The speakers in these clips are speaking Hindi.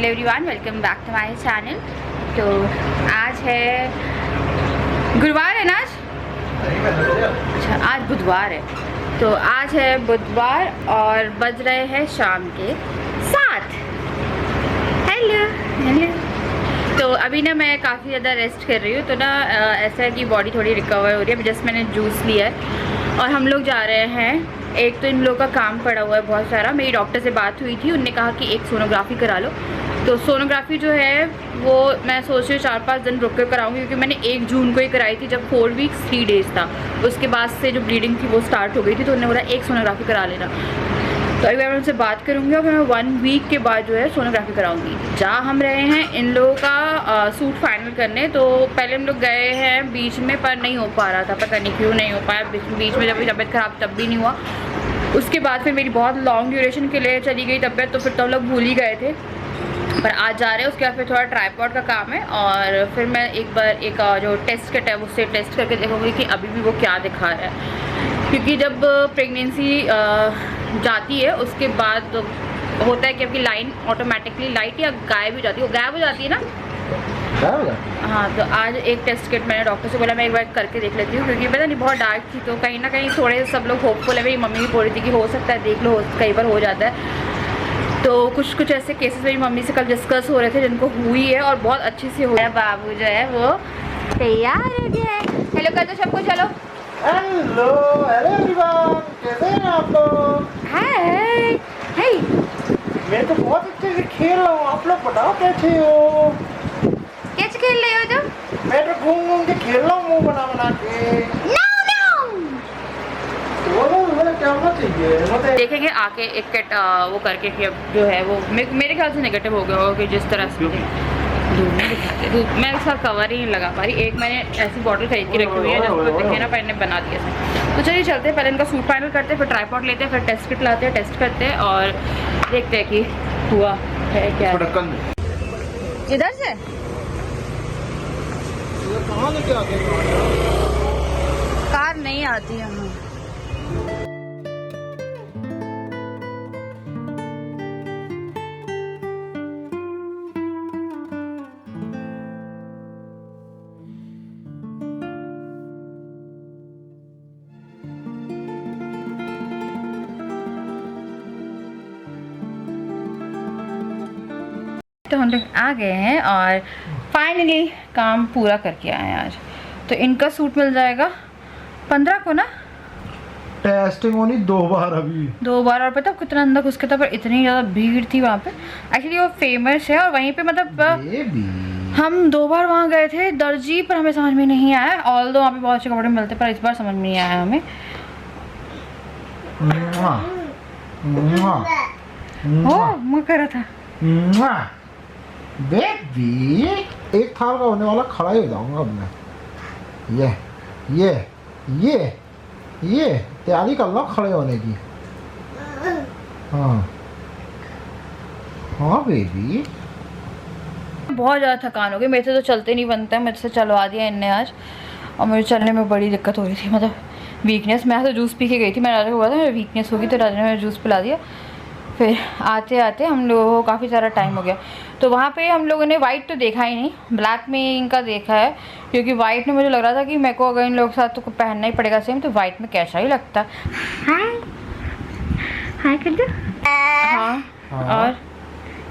Hello everyone, welcome back to my channel. तो आज है गुरुवार है ना आज? अच्छा, आज बुधवार है। तो आज है बुधवार और बज रहे हैं शाम के 7। Hello hello. तो अभी ना मैं काफ़ी ज़्यादा रेस्ट कर रही हूँ, तो ना ऐसा है कि बॉडी थोड़ी रिकवर हो रही है। अभी जस्ट मैंने जूस लिया है और हम लोग जा रहे हैं। एक तो इन लोगों का काम पड़ा हुआ है बहुत सारा। मेरी डॉक्टर से बात हुई थी, उनने कहा कि एक सोनोग्राफी करा लो। तो सोनोग्राफी जो है वो मैं सोच रही हूँ 4-5 दिन रुक कर कराऊंगी, क्योंकि मैंने 1 जून को ही कराई थी, जब 4 वीक्स 3 डेज था। उसके बाद से जो ब्लीडिंग थी वो स्टार्ट हो गई थी, तो उन्होंने बोला एक सोनोग्राफी करा लेना। तो अभी मैं उनसे बात करूँगी और फिर मैं 1 वीक के बाद जो है सोनोग्राफी कराऊंगी। जहाँ हम रहे हैं इन लोगों का सूट फाइनल करने, तो पहले हम लोग गए हैं बीच में, पर नहीं हो पा रहा था, पता नहीं क्यों नहीं हो पाया। बीच में जब तबीयत ख़राब तब भी नहीं हुआ। उसके बाद फिर मेरी बहुत लॉन्ग ड्यूरेशन के लिए चली गई तबीयत, तो फिर तो हम लोग भूल ही गए थे। पर आज जा रहे हैं। उसके बाद फिर थोड़ा ट्राइपॉड का काम है, और फिर मैं एक बार एक जो टेस्ट किट है उससे टेस्ट करके देखूँगी कि अभी भी वो क्या दिखा रहा है। क्योंकि जब प्रेगनेंसी जाती है उसके बाद तो होता है कि आपकी लाइन ऑटोमेटिकली लाइट या गायब हो जाती है, वो गायब हो जाती है ना। हाँ, तो आज एक टेस्ट किट मैंने डॉक्टर से बोला मैं एक बार करके देख लेती हूँ, क्योंकि पता नहीं बहुत डार्क थी, तो कहीं ना कहीं थोड़े सब लोग होपफुल है। मेरी मम्मी भी बोल रही थी कि हो सकता है देख लो, कई बार हो जाता है। तो कुछ ऐसे केसेस मेरी मम्मी से कल डिस्कस हो रहे थे जिनको हुई है और बहुत अच्छे से हुआ है। बाबू जो है वो तैयार हो गया है। हेलो कर दो सबको, चलो। हेलो हेलो एवरीवन, कैसे हैं आप लोग? हाय हाय। मैं तो बहुत अच्छे से खेल रहा हूँ, आप लोग बताओ कैसे हो? कैसे खेल रहे हो तुम? मैं तो घूम घूम के खेल रहा हूँ मुँह बना बना के। No no. बोलो क्या होना चाहिए? मतलब देखेंगे आके एक किट वो करके कि अब जो है वो मेरे ख्याल से नेगेटिव हो गया होगा, कि जिस तरह से धूप में दिखाते धूप मैं इसका कवर ही नहीं लगा पा रही। एक मैंने ऐसी बॉटल खरीद के रखी हुई है जिसको दिखे ना, पर बना दिया था। तो चलिए चलते हैं, पहले इनका सूट फाइनल करते हैं, फिर ट्राइपॉड लेते हैं, फिर टेस्ट किट लाते हैं, टेस्ट करते हैं और देखते हैं कि हुआ है क्या। इधर से कहाँ लेके आते हैं? कार नहीं आती है। तो हम लोग आ गए हैं और फाइनली काम पूरा करके आए हैं आज। तो इनका सूट मिल जाएगा 15 को ना। टेस्टिंग होनी 2 बार अभी। 2 बार, और पता कितना अंदर घुस के था, पर इतनी ज़्यादा भीड़ थी वहाँ पे। एक्चुअली वो फेमस है और वहीं पे मतलब हम 2 बार वहाँ गए थे दर्जी, पर हमें समझ में नहीं आया। ऑल दो वहाँ पे बहुत अच्छे कपड़े मिलते, पर इस बार समझ में नहीं आया हमें। हो मुँह कर रहा था। बेबी एक थाल का होने वाला खड़ा ही हो जाऊंगा अब मैं। ये तैयारी कर लो खड़े होने की। हाँ हाँ बेबी। बहुत ज़्यादा थकान हो गई मेरे से, तो चलते नहीं बनता है। मेरे से चलवा दिया इनने आज, और मुझे चलने में बड़ी दिक्कत हो रही थी, मतलब वीकनेस। मैं तो जूस पी के गई थी, मैं राजा को बोला था मेरी वीकनेस होगी, तो राजा ने मेरा जूस पिला दिया। फिर आते आते हम लोगों को काफ़ी सारा टाइम हो गया। तो वहाँ पे हम लोगों ने वाइट तो देखा ही नहीं, ब्लैक में इनका देखा है, क्योंकि वाइट में मुझे लग रहा था कि मेरे को अगर इन लोगों के साथ तो पहनना ही पड़ेगा सेम, तो वाइट में कैसा ही लगता। हाय हाय कर दो। हाँ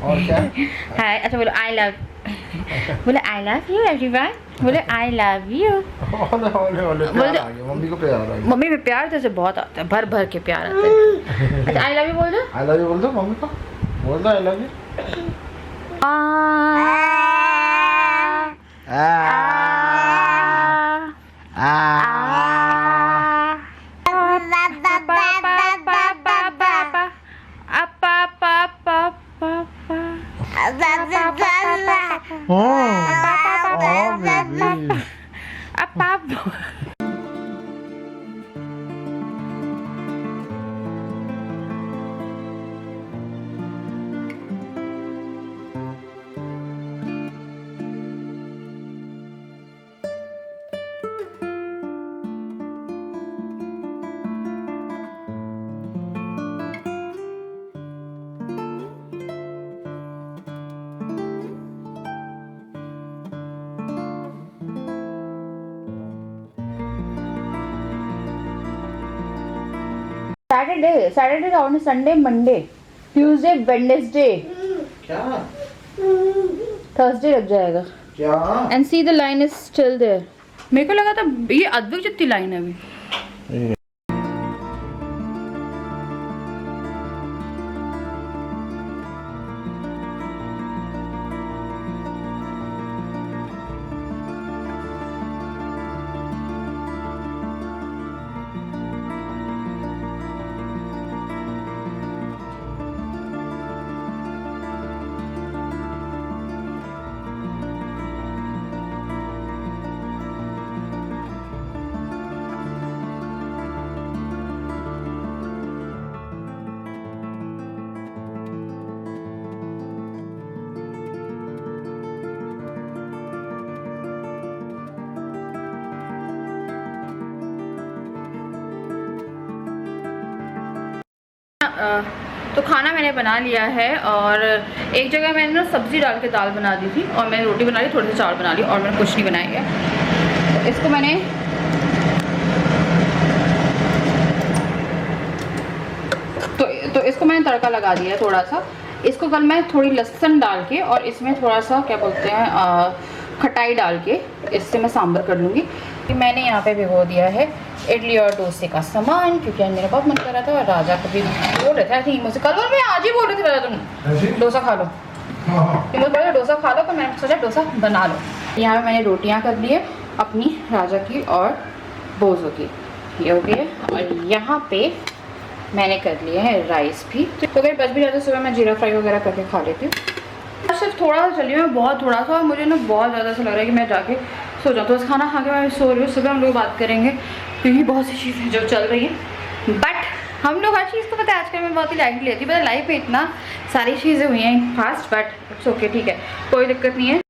और क्या? हाय। अच्छा बोलो आई लव, बोले आई लव यू एवरीवन, बोले आई लव यू। मम्मी को प्यार आ गया। मम्मी में प्यार जैसे बहुत आता है, भर भर के प्यार आता है। अच्छा आई लव यू बोल दो। आई लव यू बोल दो मम्मी को, बोल दो आई लव यू। सैटरडे और संडे मंडे ट्यूसडे वेडनेसडे क्या थर्सडे लग जाएगा। क्या and see the line is still there. मेरे को लगा था ये अद्भुत जितनी लाइन है अभी। तो खाना मैंने बना लिया है और एक जगह मैंने ना सब्ज़ी डाल के दाल बना दी थी और मैंने रोटी बना ली, थोड़ी सी चावल बना ली और मैंने कुछ नहीं बनाया है। तो इसको मैंने तो इसको मैंने तड़का लगा दिया है थोड़ा सा। इसको कल मैं थोड़ी लहसुन डाल के और इसमें थोड़ा सा क्या बोलते हैं खटाई डाल के इससे मैं सांभर कर लूँगी। मैंने यहाँ पे भिगो दिया है इडली और डोसे का सामान क्योंकि मेरा बहुत मन कर रहा था और राजा को भी बोल रहे थे। आई थिंक मुझे कल और मैं आज ही बोल रही थी राजा तुम डोसा खा लो, मुझे बोला डोसा खा लो, तो मैंने सोचा डोसा बना लो। यहाँ पे मैंने रोटियाँ कर ली है अपनी, राजा की और बोझों की, ये हो गई है। और यहाँ पे मैंने कर लिए हैं राइस भी। तो अगर बच भी जाता सुबह मैं जीरा फ्राई वगैरह करके खा लेती हूँ। सिर्फ थोड़ा सा चली मैं, बहुत थोड़ा सा, और मुझे ना बहुत ज़्यादा ऐसा लग रहा है कि मैं जाके सो जाऊँ। तो बस खाना खा के मैं सो रही हूँ। सुबह हम लोग बात करेंगे क्योंकि बहुत सी चीज़ें जो चल रही हैं, बट हम लोग हर चीज़ को पता है आजकल मैं बहुत ही लाइटली लेती हूँ। पता लाइफ में इतना सारी चीज़ें हुई हैं फास्ट, बट इट्स ओके, ठीक है, कोई दिक्कत नहीं है।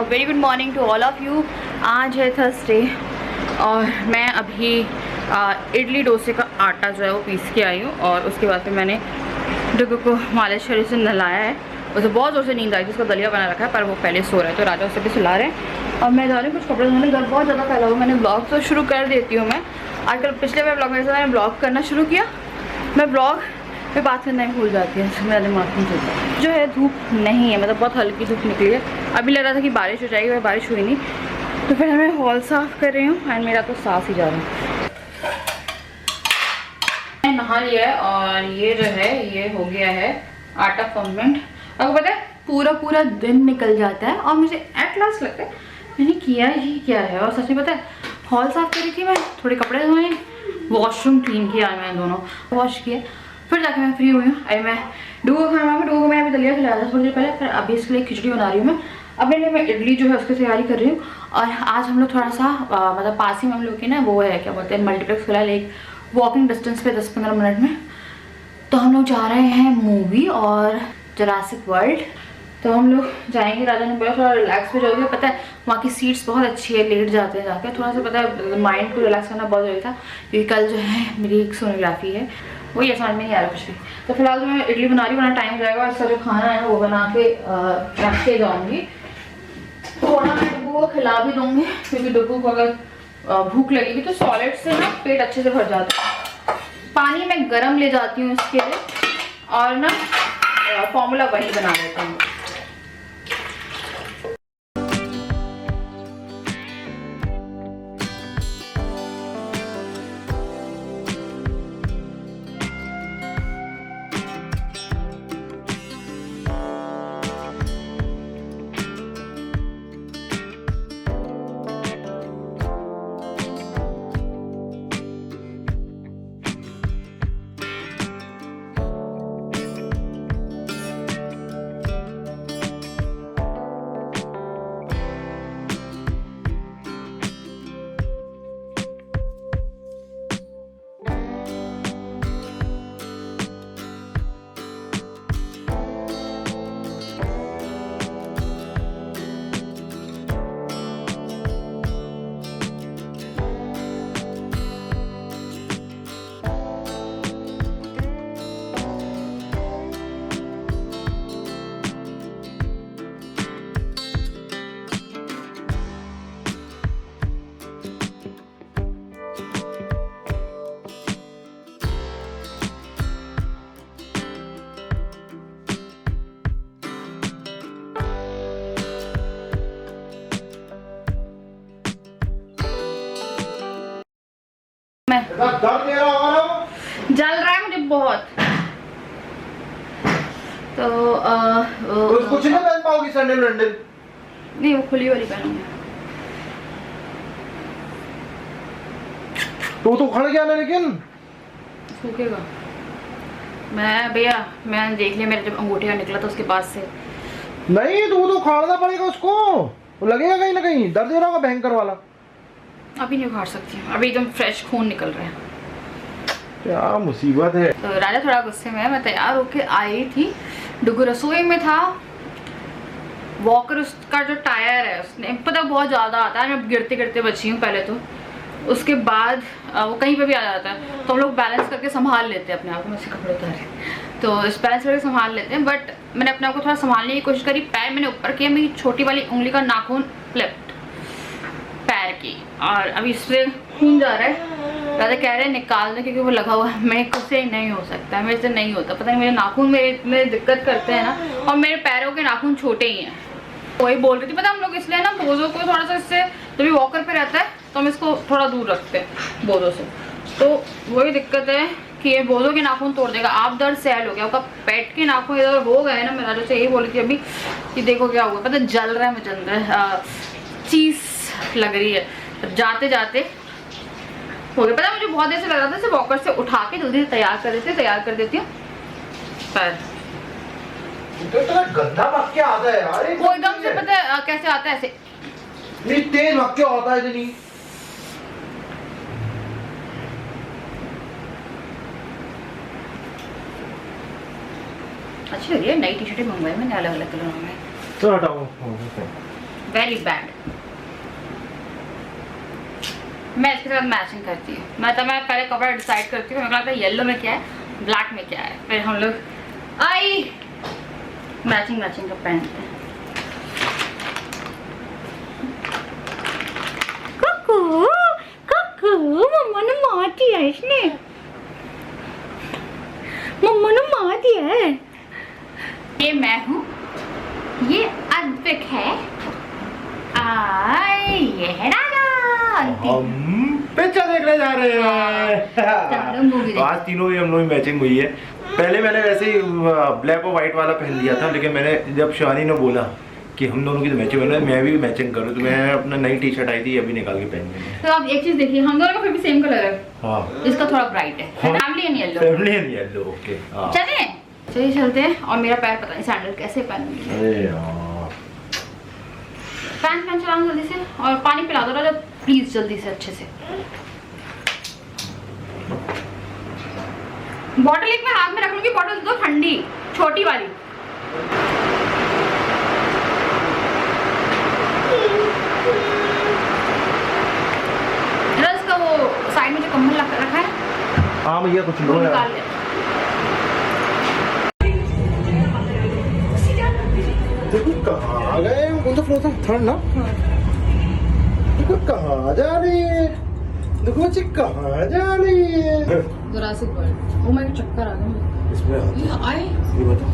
Very good morning to all of you. आज है थर्सडे और मैं अभी इडली डोसे का आटा जो है वो पीस के आई हूँ और उसके बाद फिर मैंने डुगू को मालिश शरीर से नहलाया है। उसे बहुत ज़ोर से नींद आई थी, उसका दलिया बना रखा है पर वो पहले सो रहा है, तो राजा उसे भी सुला रहे हैं। और मैं जा रही हूँ कुछ कपड़े धोने, घर बहुत ज़्यादा फैला हुआ। मैंने ब्लॉग तो शुरू कर देती हूँ मैं आजकल, पिछले बार ब्लॉग में से मैंने ब्लॉग करना शुरू किया, मैं ब्लॉग पे बात करना ही भूल जाती है, मेरा दिमाग नहीं चलता। जो है धूप नहीं है, मतलब बहुत हल्की धूप निकली है। अभी लग रहा था कि बारिश हो जाएगी, बारिश हुई नहीं। तो फिर मैं हॉल साफ़ कर रही हूँ एंड मेरा तो साफ़ ही जा रहा है। मैंने नहा लिया है और ये जो है ये हो गया है आटा फर्मेंट। आपको पता है पूरा दिन निकल जाता है और मुझे एट लास्ट लगता है मैंने किया ही क्या है। और सच में पता है हॉल साफ़ करी थी मैं, थोड़े कपड़े धोए, वॉशरूम क्लीन किया मैंने, दोनों वॉश किए, फिर जाके मैं फ्री हुई हूँ। अरे मैं डूगो खाना में, डूगो को मैंने अभी दलिया खिलाया था थोड़ी देर पहले, फिर अभी इसके लिए खिचड़ी बना रही हूँ मैं। अपने लिए मैं इडली जो है उसकी तैयारी कर रही हूँ। और आज हम लोग थोड़ा सा मतलब पास ही में हम लोग की ना वो है क्या बोलते हैं मल्टीप्लेक्स खुला है, एक वॉकिंग डिस्टेंस पे 10-15 मिनट में। तो हम लोग जा रहे हैं मूवी और जुरासिक वर्ल्ड। तो हम लोग जाएंगे, राजा ने बोला थोड़ा रिलैक्स भी जाओगे, पता है वहाँ की सीट्स बहुत अच्छी है, लेट जाते हैं जाके, थोड़ा सा पता है माइंड को रिलैक्स करना बहुत ज़रूरी था क्योंकि कल जो है मेरी एक सोनोग्राफी है। वही है, समझ में नहीं आ रहा कुछ भी। तो फिलहाल तो मैं इडली बना रही हूँ, वरना टाइम जाएगा। और इसका जो खाना है वो बना के रख के जाऊँगी। थोड़ा मैं डुगू को खिला भी दूँगी, क्योंकि डुगू को अगर भूख लगेगी तो सॉलिड से ना पेट अच्छे से भर जाता है। पानी मैं गर्म ले जाती हूँ इसके लिए, और ना फॉर्मूला वही बना लेता हूँ। दर्द दे रहा होगा ना, जल रहा है मुझे बहुत। तो कुछ नहीं पहन पाओगी सैंडल वैंडल? नहीं, वो खुली वाली पहनूंगी। तो उखड़ गया ना, लेकिन सूखेगा। मैं भैया, मैंने देख लिया, मेरे जब अंगूठे का निकला था उसके बाद से। नहीं, तो वो तो उखाड़ना पड़ेगा उसको, वो लगेगा कहीं ना कहीं। दर्द दे रहा होगा भयंकर वाला। अभी नहीं उखाड़ सकती हूँ, अभी एकदम फ्रेश खून निकल रहा है। क्या मुसीबत है। तो राजा थोड़ा गुस्से में है। मैं तैयार होके आई थी, डुगू रसोई में था। वॉकर उसका जो टायर है, उसने पता बहुत ज़्यादा आता है, मैं गिरते गिरते बची हूँ पहले तो। उसके बाद वो कहीं पे भी आ जाता है, तो हम लोग बैलेंस करके संभाल लेते हैं अपने आप को। मुझसे कपड़े उतारे तो इस बैलेंस करके संभाल लेते हैं। बट मैंने अपने आप को थोड़ा संभालने की कोशिश करी। पैर मैंने ऊपर किया, मेरी छोटी वाली उंगली का नाखून क्लिप्ड पैर की, और अभी इससे खून जा रहा है। राजा कह रहे हैं निकाल दें क्योंकि वो लगा हुआ है। मेरे से नहीं हो सकता, मेरे से नहीं होता। पता नहीं, मेरे नाखून मेरे दिक्कत करते हैं ना, और मेरे पैरों के नाखून छोटे ही हैं। वही बोल रही थी, पता हम लोग इसलिए ना बोझों को थोड़ा सा, इससे जब भी वॉकर पे रहता है तो हम इसको थोड़ा दूर रखते हैं बोझों से। तो वही दिक्कत है कि ये बोझों के नाखून तोड़ देगा। आप दर्द सहल हो गया, आपका पेट के नाखून इधर हो गए ना। मैं राजा से यही बोली थी अभी कि देखो क्या हुआ, पता जल रहा है, मुझे अंदर चीज लग रही है। तो जाते जाते हो गया। पता मुझे बहुत देर से लग रहा था, सिर्फ वॉकर से उठा के जल्दी से तैयार कर देती हूँ पर तो गंदा भक्के आता है यार। वो एकदम से पता है कैसे आता है, ऐसे नहीं तेज भक्के होता है इतनी। अच्छी लग रही है। नई टी शर्टें मंगवाई मैंने अलग अलग कलरों में। तो हटाओ। Very bad. मैं इसके साथ मैचिंग करती हूँ। मैं पहले कपड़ा डिसाइड करती हूँ, मुझे लगता है येलो में क्या है, ब्लैक में क्या है, फिर हम लोग आई मैचिंग का पहनते हैं। मम्मा ने मार दिया इसने, मम्मा ने मार दिया है। ये मैं हूँ, ये अद्विक है, ये है राजा। हम पिक्चर देखने जा रहे हैं। आज तीनों ही हम लोग मैचिंग हुई है। पहले मैंने वैसे ही ब्लैक और व्हाइट वाला पहन लिया था, लेकिन मैंने जब शिवानी ने बोला कि हम दोनों की तो मैचिंग है, मैं भी मैचिंग करूँ, तो मैं अपना नई टी शर्ट आई थी अभी निकाल के पहन ली। तो आप एक चीज देखिए, हम दोनों का फिर भी सेम कलर है। हाँ, इसका थोड़ा ब्राइट है। Family and yellow. Family and yellow, okay. चलिए चलते हैं। और मेरा पैर पता नहीं सैंडल कैसे पहनूंगी। अरे यार, फैन चलाऊं जल्दी से, और पानी पिला दो राजा प्लीज जल्दी से अच्छे से। बॉटल एक मैं हाथ में रख लूंगी, बॉटल दो ठंडी छोटी वाली। इसका वो साइड में जो कम्बल रखा है, हाँ भैया कुछ लो निकाल यार। ले। देखो कहाँ गए, कौन सा फ्लोर था, थर्ड ना। देखो कहाँ जा रही है, देखो बच्चे कहाँ जा रही है। Jurassic world. Oh my God, चक्कर आ गया इसमें ये आए। ये बता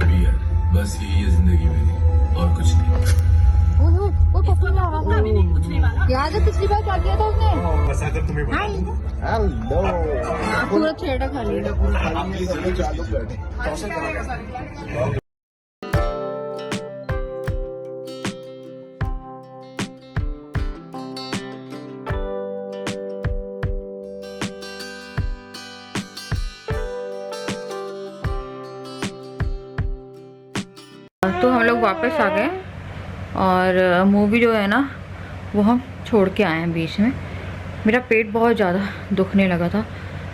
बियर, बस यही है जिंदगी मेरी और कुछ नहीं। वो पकड़ ला रहा था। याद है पिछली बार क्या किया था उसने? बस अगर तुम्हें हेलो पूरा छेड़ा खा लिया। चार लोग बैठे। तो हम लोग वापस आ गए और मूवी जो है ना वो हम छोड़ के आए हैं बीच में। मेरा पेट बहुत ज़्यादा दुखने लगा था,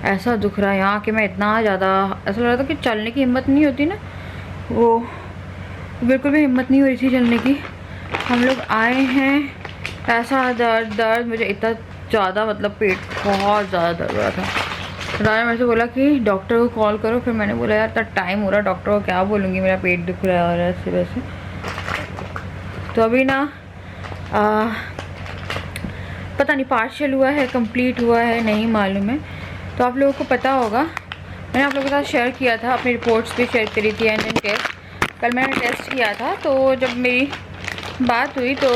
ऐसा दुख रहा है यहाँ कि मैं इतना ज़्यादा ऐसा लग रहा था कि चलने की हिम्मत नहीं होती ना, वो बिल्कुल भी हिम्मत नहीं हो रही थी चलने की। हम लोग आए हैं, ऐसा दर्द मुझे इतना ज़्यादा, मतलब पेट बहुत ज़्यादा दर्द हो रहा था। राजा मेरे से बोला कि डॉक्टर को कॉल करो, फिर मैंने बोला यार इतना टाइम हो रहा है, डॉक्टर को क्या बोलूँगी, मेरा पेट दुख रहा है और ऐसे वैसे। तो अभी ना पता नहीं पार्शियल हुआ है, कंप्लीट हुआ है, नहीं मालूम है। तो आप लोगों को पता होगा, मैंने आप लोगों के साथ शेयर किया था, अपनी रिपोर्ट्स भी शेयर करी थी एंड टेस्ट। कल मैंने टेस्ट किया था, तो जब मेरी बात हुई तो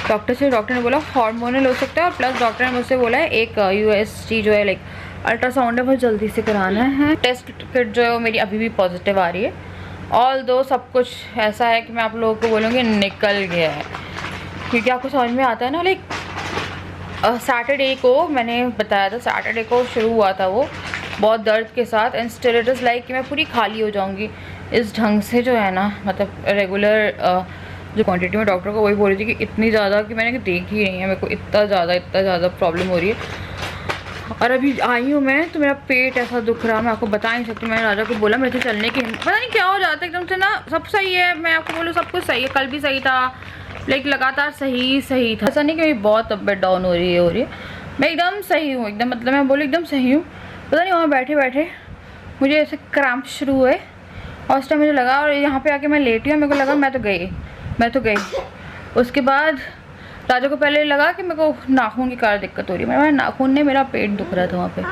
डॉक्टर ने बोला हार्मोनल हो सकता है, और प्लस डॉक्टर ने मुझसे बोला है एक USG जो है लाइक अल्ट्रासाउंड है, बहुत जल्दी से कराना है। टेस्ट किट जो है मेरी अभी भी पॉजिटिव आ रही है। ऑल दो सब कुछ ऐसा है कि मैं आप लोगों को बोलूँगी निकल गया है, क्योंकि आपको समझ में आता है ना। लाइक सैटरडे को मैंने बताया था, सैटरडे को शुरू हुआ था वो बहुत दर्द के साथ, and still it is like कि मैं पूरी खाली हो जाऊँगी इस ढंग से जो है ना, मतलब रेगुलर जो क्वांटिटी में डॉक्टर को वही बोल रही थी कि इतनी ज़्यादा कि मैंने देखी नहीं है, मेरे को इतना ज़्यादा प्रॉब्लम हो रही है। और अभी आई हूँ मैं तो मेरा पेट ऐसा दुख रहा, मैं आपको बता नहीं सकती। मैंने राजा को बोला मेरे से चलने की पता नहीं क्या हो जाता है एकदम से ना, सब सही है, मैं आपको बोलूँ सब कुछ सही है, कल भी सही था, लाइक लगातार सही था। ऐसा नहीं कि मेरी बहुत तबीयत डाउन हो रही है, मैं एकदम सही हूँ, एकदम मतलब मैं बोलूँ एकदम सही हूँ। पता नहीं वहाँ बैठे मुझे ऐसे क्रैम्प शुरू हुए और उस टाइम मुझे लगा, और यहाँ पे आके मैं लेटी हूँ, मेरे को लगा मैं तो गई। उसके बाद राजा को पहले लगा कि मेरे को नाखून की कार दिक्कत हो रही है, मेरे नाखून ने मेरा पेट दुख रहा था वहाँ पे।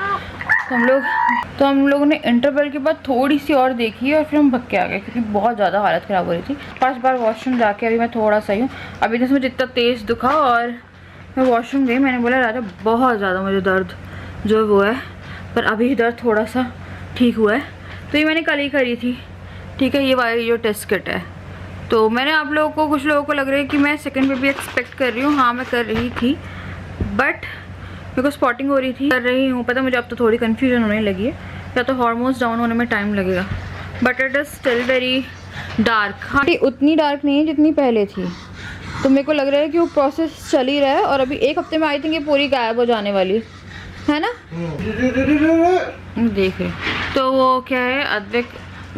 तो हम लोगों ने इंटरवल के बाद थोड़ी सी और देखी और फिर हम भग के आ गए, क्योंकि बहुत ज़्यादा हालत ख़राब हो रही थी। 5 बार वॉशरूम जाके अभी मैं थोड़ा सही हूँ। अभी जैसे मुझे इतना तेज़ दुखा और मैं वॉशरूम गई, मैंने बोला राजा बहुत ज़्यादा मुझे दर्द जो वो है, पर अभी दर्द थोड़ा सा ठीक हुआ है। तो ये मैंने कल ही करी थी, ठीक है, ये वाली जो टेस्ट किट है। तो मैंने आप लोगों को, कुछ लोगों को लग रहा है कि मैं सेकंड पे भी एक्सपेक्ट कर रही हूँ, हाँ मैं कर रही थी, बट मेरे को स्पॉटिंग हो रही थी, कर रही हूँ। पता मुझे अब तो थोड़ी कन्फ्यूजन होने लगी है, या तो हार्मोन्स डाउन होने में टाइम लगेगा, but it is still very dark. हाँ उतनी डार्क नहीं है जितनी पहले थी, तो मेरे को लग रहा है कि वो प्रोसेस चल ही रहा है, और अभी 1 हफ्ते में आई थिंक ये पूरी गायब हो जाने वाली है ना। देख रहे तो वो क्या है, अद्वैत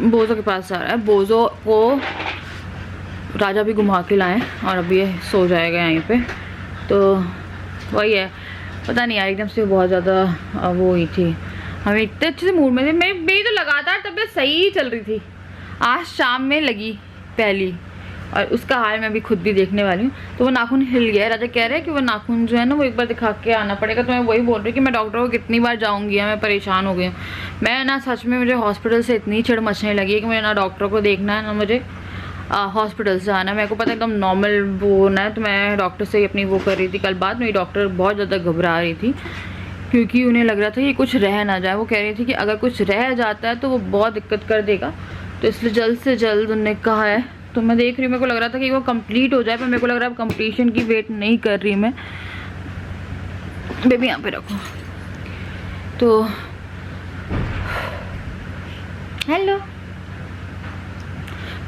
बोझो के पास जा रहा है, बोझो को राजा भी घुमा के लाएँ और अभी ये सो जाएगा यहीं पे। तो वही है, पता नहीं यार एकदम से बहुत ज़्यादा वो हुई थी, हमें इतने अच्छे से मूड में थे। मेरी तो लगातार तबीयत सही ही चल रही थी, आज शाम में लगी पहली, और उसका हाल मैं अभी खुद भी देखने वाली हूँ। तो वो नाखून हिल गया है, राजा कह रहे हैं कि वो नाखून जो है ना वो एक बार दिखा के आना पड़ेगा। तो मैं वही बोल रही हूँ कि मैं डॉक्टर को कितनी बार जाऊँगी, मैं परेशान हो गई हूँ। मैं ना सच में मुझे हॉस्पिटल से इतनी चिढ़ मचने लगी है कि मुझे ना डॉक्टर को देखना है ना मुझे हॉस्पिटल से आना। मेरे को पता एकदम नॉर्मल वो होना है, तो मैं डॉक्टर से अपनी वो कर रही थी। कल बात मेरी डॉक्टर बहुत ज़्यादा घबरा रही थी, क्योंकि उन्हें लग रहा था कि कुछ रह ना जाए। वो कह रही थी कि अगर कुछ रह जाता है तो वो बहुत दिक्कत कर देगा, तो इसलिए जल्द से जल्द उन्होंने कहा है। तो मैं देख रही हूँ, मेरे को लग रहा था कि वो कंप्लीट हो जाए, पर मेरे को लग रहा है अब कंप्लीशन की वेट नहीं कर रही मैं। बेबी यहाँ पे रखो। तो हेलो,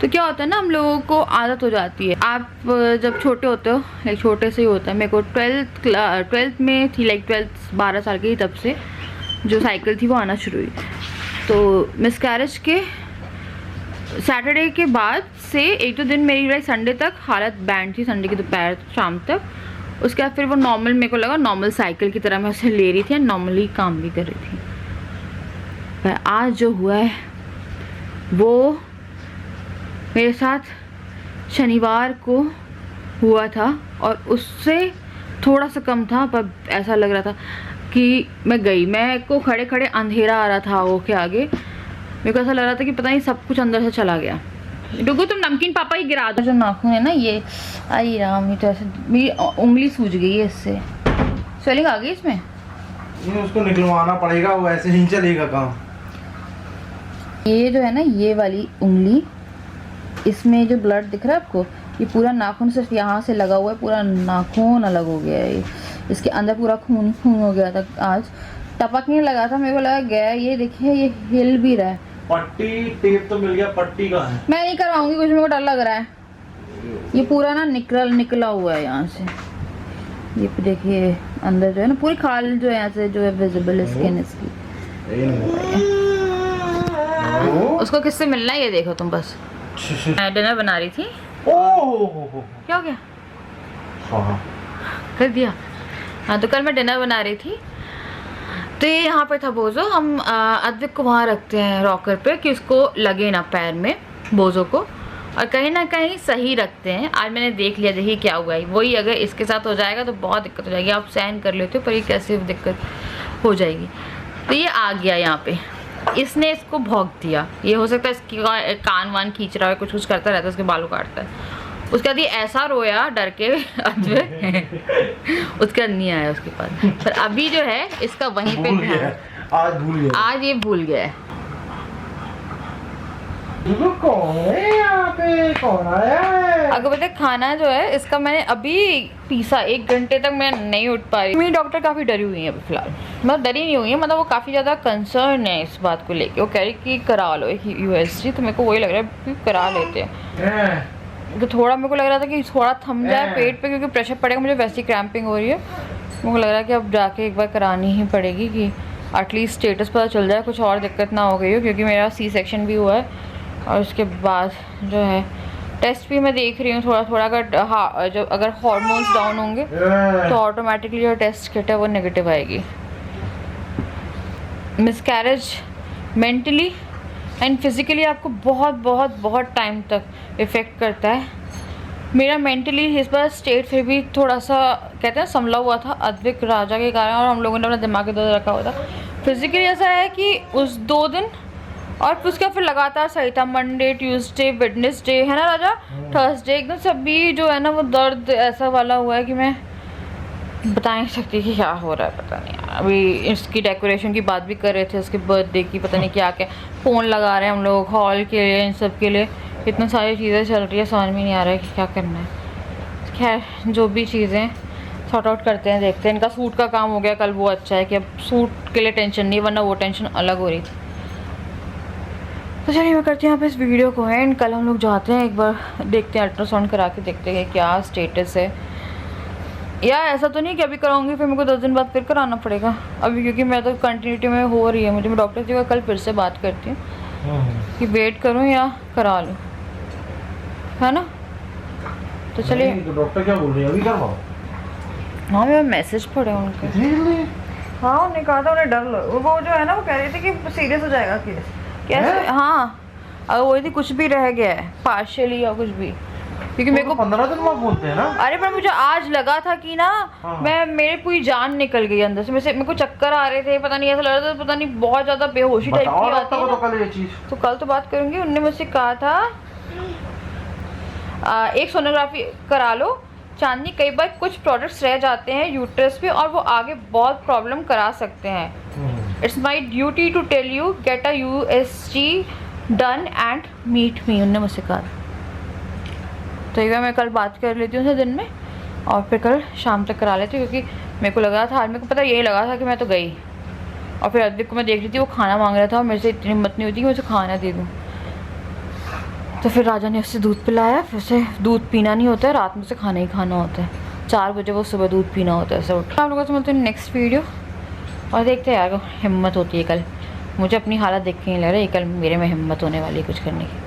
तो क्या होता है ना, हम लोगों को आदत हो जाती है। आप जब छोटे होते हो, लाइक छोटे से ही होता है। मेरे को 12th में थी, लाइक 12 साल की, तब से जो साइकिल थी वो आना शुरू हुई। तो मिसकैरेज के सैटरडे के बाद से 1-2 दिन मेरी लाइक संडे तक हालत बैंड थी, संडे की दोपहर शाम तक। उसके बाद फिर वो नॉर्मल, मेरे को लगा नॉर्मल साइकिल की तरह मैं उसे ले रही थी, नॉर्मली काम भी कर रही थी। पर आज जो हुआ है वो मेरे साथ शनिवार को हुआ था और उससे थोड़ा सा कम था, पर ऐसा लग रहा था कि मैं को खड़े खड़े अंधेरा आ रहा था वो के आगे। मेरे को ऐसा लग रहा था कि पता नहीं सब कुछ अंदर से चला गया। डुगू तुम नमकीन पापा ही गिरा दो। जो नाखून है ना ये, आई राम, ये तो ऐसे मेरी उंगली सूज गई है इससे, स्वेलिंग आ गई इसमें। ये उसको निकलवाना पड़ेगा, वो ऐसे नहीं चलेगा काम। ये जो है ना ये वाली उंगली, इसमें जो ब्लड दिख रहा है आपको, ये पूरा नाखून सिर्फ यहाँ से लगा हुआ है, पूरा नाखून अलग हो गया है। इसके अंदर पूरा खून खून हो गया था। आज टपकने लगा था, मेरे को लगा गया। ये देखिए ये हिल भी रहा है। पट्टी टेप तो मिल गया, पट्टी का है। मैं नहीं करवाऊंगी कुछ, मेरे को डर लग रहा है। ये पूरा ना निकला हुआ है यहाँ से। ये देखिए अंदर जो है ना पूरी खाल जो है यहाँ से जो है विजिबल स्किन इसकी। उसको किससे मिलना है ये देखो तुम बस। मैं डिनर बना रही थी। क्या हो गया? हाँ कर दिया। हाँ तो कल मैं डिनर बना रही थी, तो ये यहाँ पे था बोझो। हम अद्विक को वहाँ रखते हैं रॉकर पे कि उसको लगे ना पैर में बोझो को, और कहीं ना कहीं सही रखते हैं। आज मैंने देख लिया, देखिए क्या हुआ है। वही अगर इसके साथ हो जाएगा तो बहुत दिक्कत हो जाएगी। आप सहन कर लेते हो, पर ये कैसे दिक्कत हो जाएगी। तो ये आ गया यहाँ पे, इसने इसको भौंक दिया। ये हो सकता है इसकी कान वान खींच रहा है, कुछ करता रहता है, उसके बालों काटता है। उसके बाद ये ऐसा रोया डर के उसके बाद नहीं आया उसके पास। पर अभी जो है इसका वहीं पे ध्यान, आज ये भूल गया है। कौन है यहाँ पे? कौन आया है? अगर बता खाना जो है इसका मैंने अभी पीसा, 1 घंटे तक मैं नहीं उठ पा रही। मेरी डॉक्टर काफ़ी डरी हुई है अभी फिलहाल। मतलब डरी नहीं हुई है, मतलब वो काफ़ी ज़्यादा कंसर्न है इस बात को लेके। वो कह रही कि करा लो USG, तो मेरे को वही लग रहा है कि करा लेते हैं। तो थोड़ा मेरे को लग रहा था कि थोड़ा थम जाए पेट पे, क्योंकि प्रेशर पड़ेगा। मुझे वैसी क्रैम्पिंग हो रही है। मेरे को लग रहा है कि अब जाके एक बार करानी ही पड़ेगी कि एटलीस्ट स्टेटस पता चल जाए, कुछ और दिक्कत ना हो गई हो। क्योंकि मेरा C-सेक्शन भी हुआ है और उसके बाद जो है टेस्ट भी मैं देख रही हूँ थोड़ा। अगर जब अगर हार्मोन्स डाउन होंगे तो ऑटोमेटिकली जो टेस्ट किट है वो नेगेटिव आएगी। मिसकैरेज मेंटली एंड फिज़िकली आपको बहुत टाइम तक इफ़ेक्ट करता है। मेरा मेंटली इस बार स्टेट फिर भी थोड़ा सा कहते हैं संभला हुआ था अद्विक राजा के कारण, और हम लोगों ने अपना दिमाग इधर रखा हुआ था। फिज़िकली ऐसा है कि उस 2 दिन और उसका फिर लगातार सही था। मंडे, ट्यूसडे, वेडनेसडे, है ना राजा, थर्सडे, एकदम सभी जो है ना वो दर्द ऐसा वाला हुआ है कि मैं बता नहीं सकती कि क्या हो रहा है, पता नहीं यार। अभी इसकी डेकोरेशन की बात भी कर रहे थे, इसके बर्थडे की, पता नहीं क्या क्या फ़ोन लगा रहे हैं हम लोग हॉल के लिए, इन सब के लिए। इतना सारी चीज़ें चल रही है, समझ में नहीं आ रहा है कि क्या करना है। खैर जो भी चीज़ें सॉर्ट आउट करते हैं, देखते हैं। इनका सूट का काम हो गया कल, वो अच्छा है कि अब सूट के लिए टेंशन नहीं, वरना वो टेंशन अलग हो रही थी। तो चलिए मैं करती हूँ यहाँ पे इस वीडियो को एंड। कल हम लोग जाते हैं, एक बार देखते हैं, अल्ट्रासाउंड करा के देखते हैं क्या स्टेटस है। या ऐसा तो नहीं कि अभी कराऊंगी फिर मेरे को 10 दिन बाद फिर कराना पड़ेगा अभी, क्योंकि मैं तो कंटिन्यूटी में हो रही है मुझे। मैं डॉक्टर जी का कल फिर से बात करती हूँ कि वेट करूँ या करा लूँ, है ना। तो चलिए। तो डॉक्टर क्या बोल रही है, अभी करवाओ? हाँ मैं मैसेज पढ़े उनके। हाँ उन्होंने कहा था, उन्हें डर लग, वो जो है ना वो कह रही थी कि सीरियस हो जाएगा केस। कैसे? हाँ अगर वही थी कुछ भी रह गया है पार्शियली या कुछ भी, क्योंकि मेरे को 15 दिन बाद बोलते हैं ना। अरे पर मुझे आज लगा था कि ना मेरे पूरी जान निकल गई अंदर से। मेरे को चक्कर आ रहे थे, पता नहीं ऐसा लग रहा था, पता नहीं बहुत ज्यादा बेहोशी टाइप की आती है। तो कल ये चीज, तो कल तो बात करूंगी। उन्होंने मुझसे कहा था एक सोनोग्राफी करा लो चांदनी। कई बार कुछ प्रोडक्ट्स रह जाते हैं यूट्रस पे और वो आगे बहुत प्रॉब्लम करा सकते हैं। It's my duty to tell you, get a USG done and meet me, उन्होंने मुझसे कहा। तो एक बार मैं कल बात कर लेती हूँ उसे दिन में, और फिर कल शाम तक करा लेती हूँ। क्योंकि मेरे को लगा था, मेरे को पता यही लगा था कि मैं तो गई, और फिर अद्विक को मैं देख रही थी वो खाना मांग रहा था और मेरे से इतनी हिम्मत नहीं होती कि मैं उसे खाना दे दूँ। तो फिर राजा ने उससे दूध पिलाया। फिर से दूध पीना नहीं होता है, रात में से खाना ही खाना होता है। 4 बजे वो सुबह दूध पीना होता है। सब आप लोगों से मिलते हैं नेक्स्ट वीडियो, और देखते हैं यार हिम्मत होती है कल। मुझे अपनी हालत देख के नहीं लग रहा है कल मेरे में हिम्मत होने वाली है कुछ करने की।